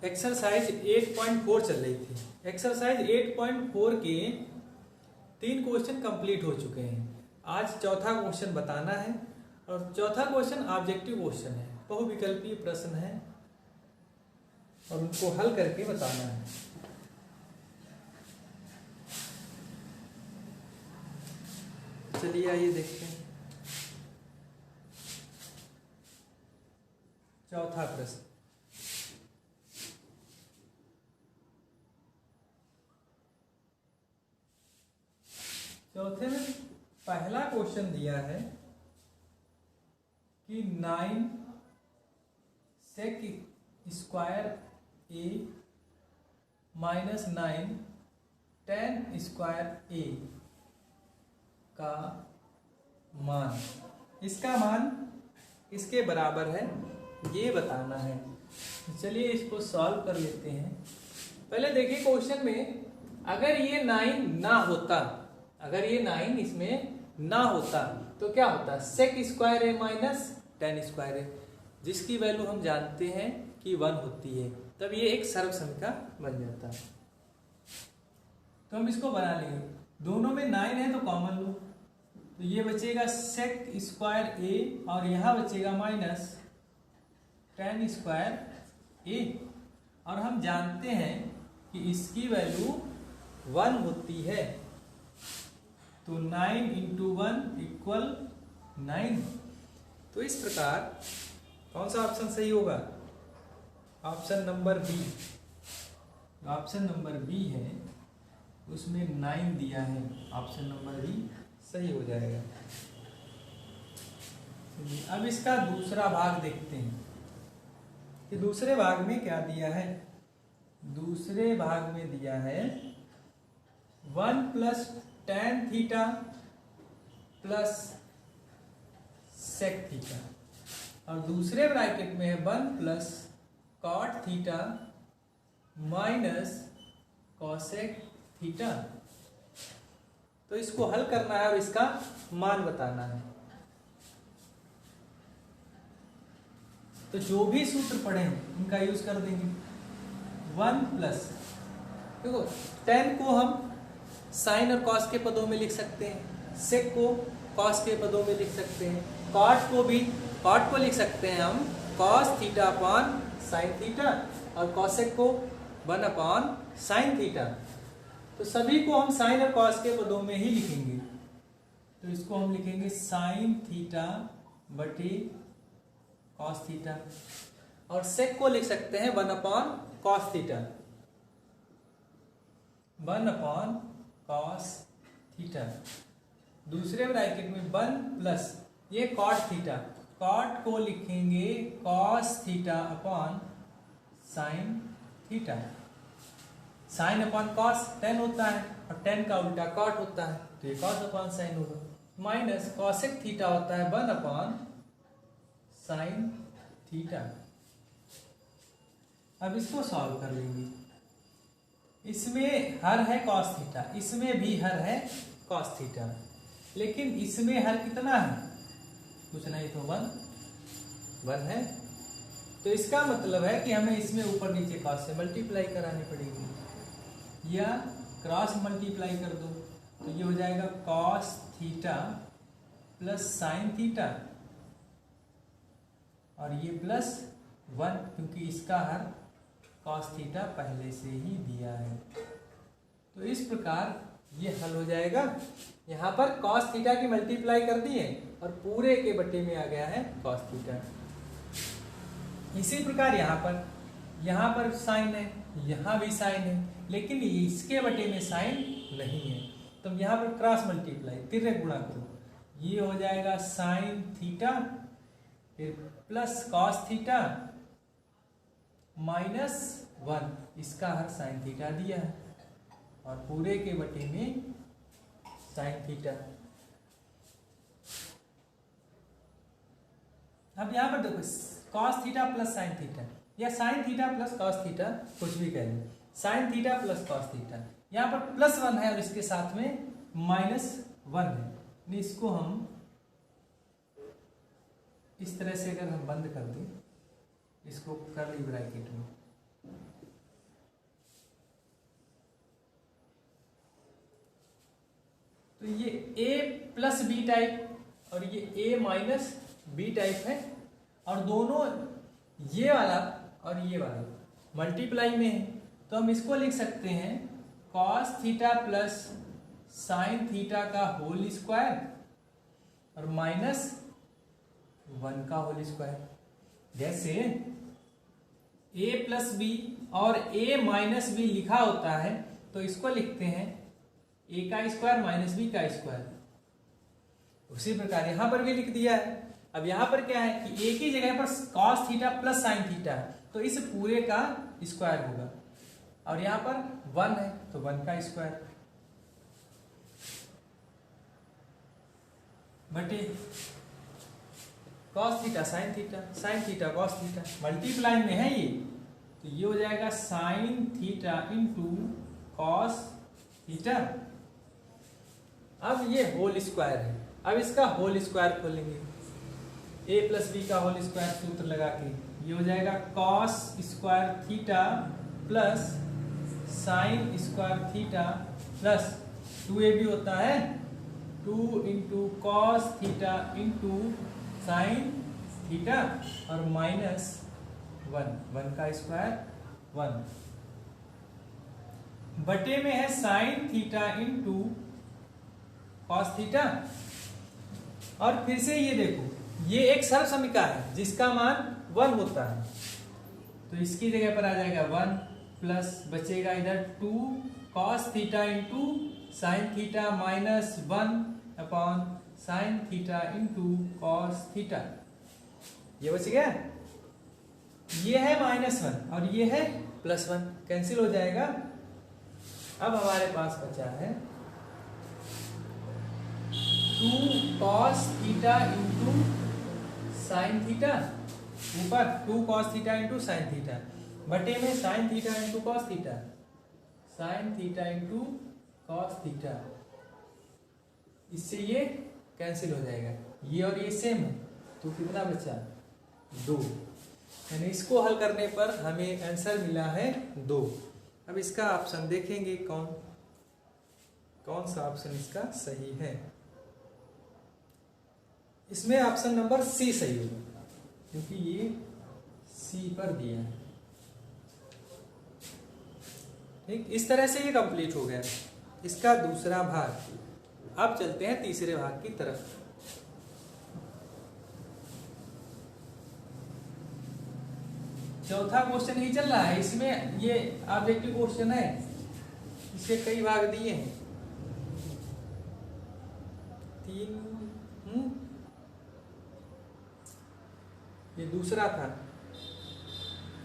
Exercise 8.4 चल रही थी। एक्सरसाइज 8.4 के 3 क्वेश्चन कंप्लीट हो चुके हैं। आज चौथा क्वेश्चन बताना है और चौथा क्वेश्चन ऑब्जेक्टिव क्वेश्चन है, बहुविकल्पीय प्रश्न है और उनको हल करके बताना है। चलिए आइए देखते हैं चौथा प्रश्न। चौथे में पहला क्वेश्चन दिया है कि 9 सेक स्क्वायर ए माइनस 9 tan स्क्वायर ए का मान, इसका मान इसके बराबर है ये बताना है। चलिए इसको सॉल्व कर लेते हैं। पहले देखिए क्वेश्चन में अगर ये 9 ना होता, अगर ये 9 इसमें ना होता तो क्या होता, सेक स्क्वायर ए माइनस tan स्क्वायर ए, जिसकी वैल्यू हम जानते हैं कि 1 होती है, तब ये एक सर्वसमीका बन जाता है। तो हम इसको बना लेंगे, दोनों में 9 है तो कॉमन लो, तो ये बचेगा सेक स्क्वायर ए और यहाँ बचेगा माइनस tan स्क्वायर ए, और हम जानते हैं कि इसकी वैल्यू 1 होती है, तो 9 इंटू 1 इक्वल 9। तो इस प्रकार कौन सा ऑप्शन सही होगा, option number b. Option number b है उसमें 9 दिया है, ऑप्शन नंबर बी सही हो जाएगा। अब इसका दूसरा भाग देखते हैं कि दूसरे भाग में क्या दिया है। दूसरे भाग में दिया है 1 plus tan theta plus sec theta, और दूसरे ब्रैकेट में है 1 plus cot theta minus cosec theta. तो इसको हल करना है और इसका मान बताना है। तो जो भी सूत्र पढ़े हैं उनका यूज कर देंगे। 1 प्लस, देखो tan को हम साइन और कॉस के पदों में लिख सकते हैं, सेक को कॉस के पदों में लिख सकते हैं, कॉट को भी, कॉट को लिख सकते हैं हम cos theta upon sine theta, और कॉसेक को 1 अपॉन साइन थीटा। तो सभी को हम साइन और कॉस के पदों में ही लिखेंगे, तो इसको हम लिखेंगे साइन थीटा बटे कॉस थीटा, और सेक को लिख सकते हैं 1 upon cos theta, 1 upon cos theta. दूसरे ब्रैकेट में 1 प्लस ये कॉट थीटा, कॉट को लिखेंगे cos theta upon sine theta. Sine upon cos tan होता है और tan का उल्टा कॉट होता है, तो ये कॉस अपॉन साइन होगा, माइनस कॉसेक थीटा होता है 1 अपॉन साइन थीटा। अब इसको सॉल्व कर लेंगे। इसमें हर है कॉस थीटा, इसमें भी हर है कॉस थीटा, लेकिन इसमें हर कितना है, कुछ नहीं तो 1 है। तो इसका मतलब है कि हमें इसमें ऊपर नीचे कॉस से मल्टीप्लाई करानी पड़ेगी, या क्रॉस मल्टीप्लाई कर दो, तो ये हो जाएगा cos theta plus sine theta, और ये प्लस 1, क्योंकि इसका हर कॉस थीटा पहले से ही दिया है। तो इस प्रकार ये हल हो जाएगा। यहाँ पर कॉस थीटा की मल्टीप्लाई कर दिए और पूरे के बटे में आ गया है कॉस थीटा। इसी प्रकार यहाँ पर साइन है, यहाँ भी साइन है, लेकिन इसके बटे में साइन नहीं है, तो यहाँ पर क्रॉस मल्टीप्लाई, तिर्यक गुणा करो, ये हो जाएगा साइन थीटा फिर प्लस कॉस थीटा माइनस 1, इसका हर साइन थीटा दिया है, और पूरे के बटे में साइन थीटा। अब यहाँ पर देखो cos theta plus sine theta, या sine theta plus cos theta, कुछ भी कह लो, sine theta plus cos theta, यहाँ पर प्लस 1 है और इसके साथ में माइनस 1 है। इसको हम इस तरह से अगर हम बंद कर दें इसको कर्ली ब्रैकेट में, तो ये a प्लस बी टाइप और ये a माइनस बी टाइप है, और दोनों ये वाला और ये वाला मल्टीप्लाई में है, तो हम इसको लिख सकते हैं cos theta plus sine theta का होल स्क्वायर और माइनस 1 का होल स्क्वायर। जैसे a प्लस बी और a माइनस बी लिखा होता है तो इसको लिखते हैं a का स्क्वायर माइनस बी का स्क्वायर। उसी प्रकार यहां पर भी लिख दिया है। अब यहां पर क्या है कि a की जगह पर cos theta plus sine theta है, तो इस पूरे का स्क्वायर होगा, और यहां पर 1 है तो 1 का स्क्वायर बटे cos theta sine theta cos theta, multiply में है ये, तो ये हो जाएगा sine theta into cos theta. अब ये होल स्क्वायर है, अब इसका होल स्क्वायर खोलेंगे, a प्लस बी का होल स्क्वायर सूत्र लगा के ये हो जाएगा cos square theta plus sine square theta plus 2ab होता है 2 into cos theta into sine theta और माइनस 1 का स्क्वायर 1 बटे में है sine theta into cos theta. और फिर से ये देखो, ये एक सरल समीका है जिसका मान 1 होता है, तो इसकी जगह पर आ जाएगा 1 प्लस बचेगा इधर 2 cos theta into sine theta minus 1 upon sine theta into cos theta. ये बच गया, ये है -1 और ये है +1, कैंसिल हो जाएगा। अब हमारे पास बचा है 2 cos theta into sine theta, ऊपर 2 cos theta into sine theta बटे में sine theta into cos theta, sine theta into cos theta, इससे ये कैंसिल हो जाएगा, ये और ये सेम है, तो कितना बचा 2, यानी इसको हल करने पर हमें आंसर मिला है 2। अब इसका ऑप्शन देखेंगे कौन सा ऑप्शन इसका सही है। इसमें ऑप्शन नंबर सी सही होगा, क्योंकि ये सी पर दिया है। ठीक, इस तरह से ये कंप्लीट हो गया इसका दूसरा भाग। अब चलते हैं तीसरे भाग की तरफ। चौथा क्वेश्चन ही चल रहा है, इसमें ये ऑब्जेक्टिव क्वेश्चन है, इसके कई भाग दिए हैं, 3 ये दूसरा था।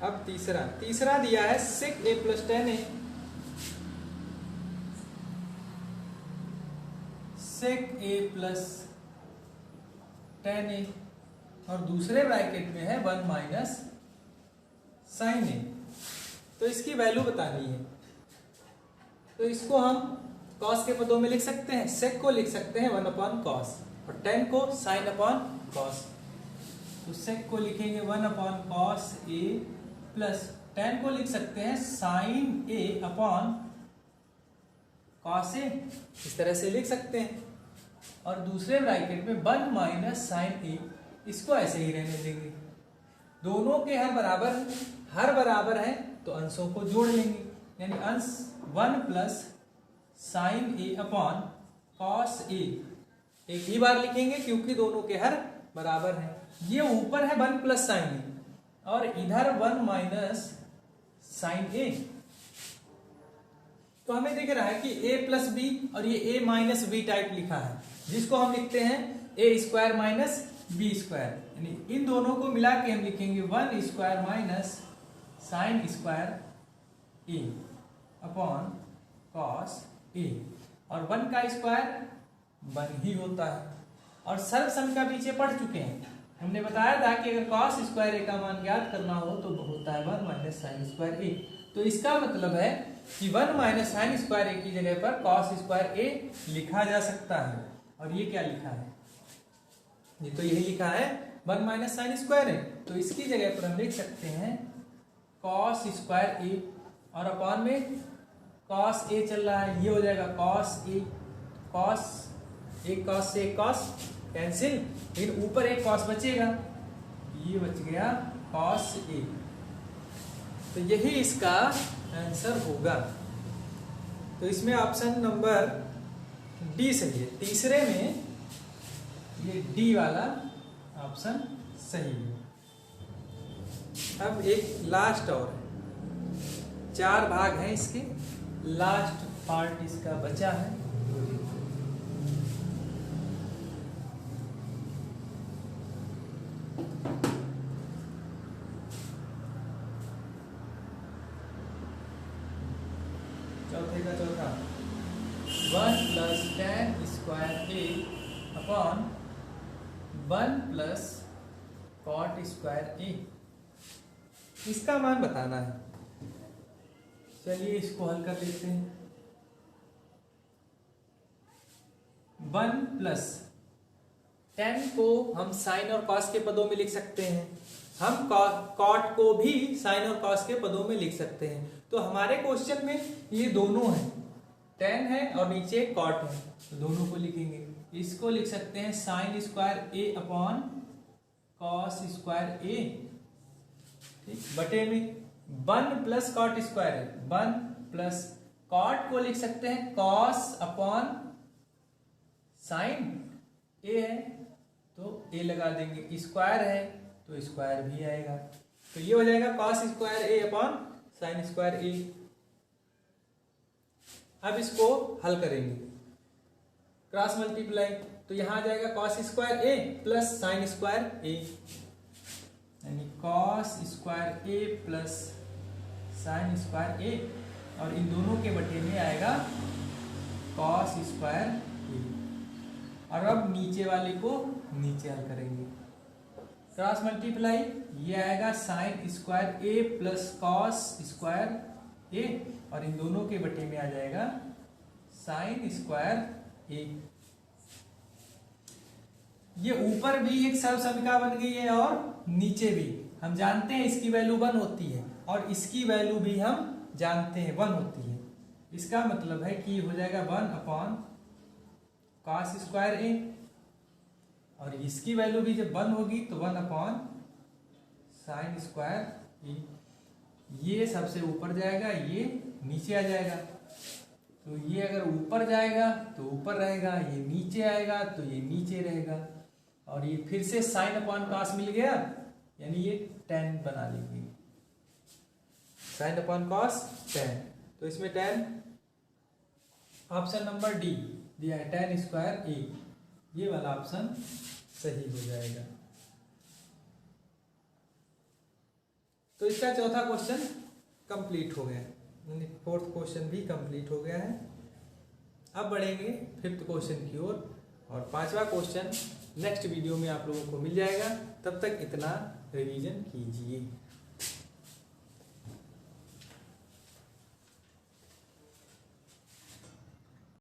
अब तीसरा दिया है sec a plus 10a, sec a plus 10a और दूसरे ब्रैकेट में है 1 माइनस साइन a, तो इसकी वैल्यू बतानी है। तो इसको हम cos के पदों में लिख सकते हैं, sec को लिख सकते हैं 1 अपॉन cos और 10 को sin अपॉन cos, तो sec को लिखेंगे 1 अपॉन cos a प्लस 10 को लिख सकते हैं sin a upon cos a, इस तरह से लिख सकते हैं। और दूसरे ब्रैकेट में 1 माइनस साइन a, इसको ऐसे ही रहने देंगे। दोनों के हर बराबर है तो अंशों को जोड़ लेंगे, यानी अंश 1 plus sign a upon cos a एक ही बार लिखेंगे क्योंकि दोनों के हर बराबर है। ये ऊपर है 1 प्लस साइन a और इधर 1 माइनस साइन a, तो हमें दिख रहा है कि a प्लस बी और ये a माइनस बी टाइप लिखा है, जिसको हम लिखते हैं a square minus b square, यानी इन दोनों को मिला के हम लिखेंगे 1 square minus sine square a upon cos a, और 1 का स्क्वायर 1 ही होता है। और सरल सम का पीछे पढ़ चुके हैं, हमने बताया था कि अगर cos स्क्वायर a का मान ज्ञात करना हो तो होता है 1 माइनस साइन स्क्वायर a, तो इसका मतलब है कि 1 माइनस साइन स्क्वायर a की जगह पर cos स्क्वायर a लिखा जा सकता है। और ये क्या लिखा है, ये तो यही लिखा है 1 माइनस साइन स्क्वायर a, तो इसकी जगह पर हम लिख सकते हैं cos स्क्वायर a और अपॉन में cos a चल रहा है, ये हो जाएगा cos a cos एक कॉस से एक कॉस कैंसिल, लेकिन ऊपर एक कॉस बचेगा, ये बच गया कॉस ए। तो यही इसका आंसर होगा। तो इसमें ऑप्शन नंबर डी सही है। तीसरे में ये डी वाला ऑप्शन सही है। अब एक लास्ट और है, 4 भाग हैं इसके, लास्ट पार्ट इसका बचा है। चौथे का चौथा, 1 + tan² a upon 1 + cot² a, इसका मान बताना है। चलिए इसको हल कर लेते हैं। 1 + tan को हम साइन और कॉस के पदों में लिख सकते हैं, हम कॉट को भी साइन और कॉस के पदों में लिख सकते हैं। तो हमारे क्वेश्चन में ये दोनों है, tan है और नीचे कॉट है, तो दोनों को लिखेंगे। इसको लिख सकते हैं sin² a upon cos² a, ठीक, बटे में 1 + cot² है, 1 + cot को लिख सकते हैं cos अपॉन sin a है, तो a लगा देंगे, स्क्वायर है तो स्क्वायर भी आएगा, तो ये हो जाएगा cos² a upon sin² a। अब इसको हल करेंगे, क्रॉस मल्टीप्लाई, तो यहां आ जाएगा cos² a plus sin² a, यानी cos² a plus sin² a, और इन दोनों के बटे में आएगा cos² a। और अब नीचे वाले को नीचे हल करेंगे, क्रॉस मल्टीप्लाई, ये आएगा sin² a plus cos² a, और इन दोनों के बटे में आ जाएगा sin² a। ये ऊपर भी एक सरलसमीका बन गई है और नीचे भी, हम जानते हैं इसकी वैल्यू 1 होती है और इसकी वैल्यू भी हम जानते हैं 1 होती है। इसका मतलब है कि हो जाएगा 1 अपॉन cos² a, और इसकी वैल्यू भी जब 1 होगी तो 1 अपॉन sin² a। ये सबसे ऊपर जाएगा, ये नीचे आ जाएगा, तो ये अगर ऊपर जाएगा तो ऊपर रहेगा, ये नीचे आएगा तो ये नीचे रहेगा, और ये फिर से sin अपॉन cos मिल गया, यानी ये tan बना लेंगे, sin अपॉन cos tan। तो इसमें tan ऑप्शन नंबर डी दिया है, tan² a, ये वाला ऑप्शन सही हो जाएगा। तो इसका चौथा क्वेश्चन कंप्लीट हो गया, यानी 4th क्वेश्चन भी कंप्लीट हो गया है। अब बढ़ेंगे 5th क्वेश्चन की ओर, और 5वां क्वेश्चन नेक्स्ट वीडियो में आप लोगों को मिल जाएगा। तब तक इतना रिवीजन कीजिए।